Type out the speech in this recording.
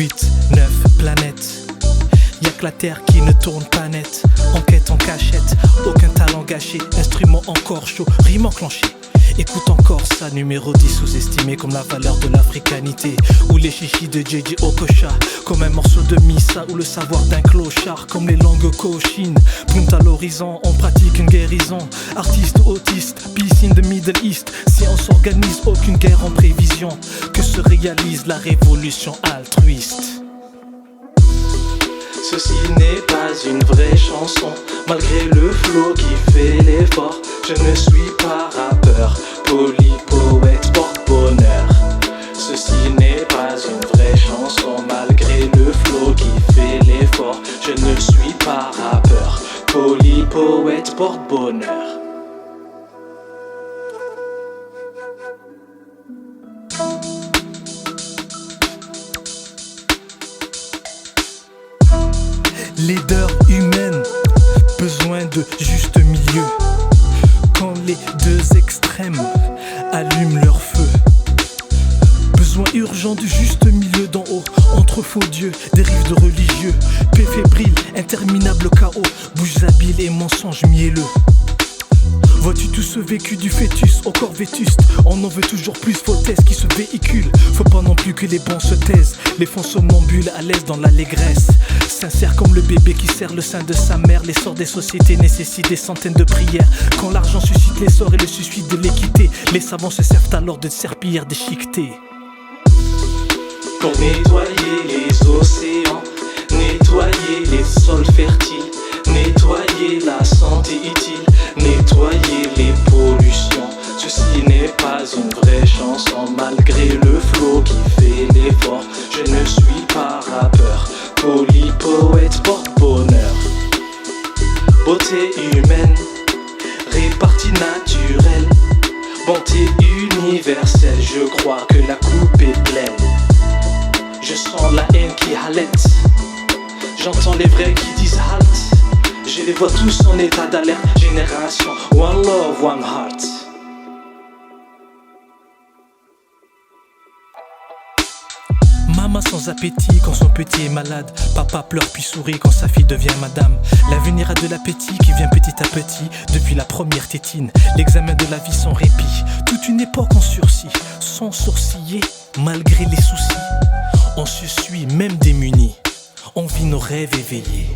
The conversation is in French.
8, 9 planètes. Y'a que la terre qui ne tourne pas net. Enquête en cachette, aucun talent gâché. Instrument encore chaud, rime enclenché. Écoute encore ça, numéro 10 sous-estimé comme la valeur de l'africanité. Ou les chichis de JJ Okocha, comme un morceau de Missa ou le savoir d'un clochard. Comme les langues cochines, pointe à l'horizon, on pratique une guérison. Artiste ou autiste, peace in the Middle East. Si on s'organise, aucune guerre en prévision. Que se réalise la révolution altruiste. Ceci n'est pas une vraie chanson, malgré le flow qui fait l'effort. Je ne suis pas rappeur, poli, poète, porte-bonheur. Ceci n'est pas une vraie chanson, malgré le flow qui fait l'effort. Je ne suis pas rappeur, poli, poète, porte-bonheur. Laideur humaine, besoin de juste milieu. Quand les deux extrêmes allument leur feu. Besoin urgent du juste milieu d'en haut. Entre faux dieux, dérive de religieux. Paix fébrile, interminable chaos. Bouches habiles et mensonges mielleux. Vois-tu tout ce vécu du fœtus au corps vétuste? On en veut toujours plus, foutaise qui se véhicule. Faut pas non plus que les bons se taisent. Les fonds somnambules à l'aise dans l'allégresse. Sincère comme le bébé qui serre le sein de sa mère. L'essor des sociétés nécessite des centaines de prières. Quand l'argent suscite l'essor et le suicide de l'équité, les savants se servent alors de serpillères déchiquetées. Pour nettoyer les océans, nettoyer les sols fertiles, nettoyer la santé utile, nettoyer les pollutions. Ceci n'est pas une vraie chanson, malgré le flow qui fait l'effort. Je ne suis pas rappeur, poli, poète, porte-bonheur. Beauté humaine, répartie naturelle, bonté universelle. Je crois que la coupe est pleine. Je sens la haine qui halète. J'entends les vrais qui disent halt. Je les vois tous en état d'alerte. Génération, one love, one heart. Maman sans appétit quand son petit est malade. Papa pleure puis sourit quand sa fille devient madame. L'avenir a de l'appétit qui vient petit à petit. Depuis la première tétine, l'examen de la vie sans répit. Toute une époque en sursis, sans sourciller, malgré les soucis. On se suit même démunis, on vit nos rêves éveillés.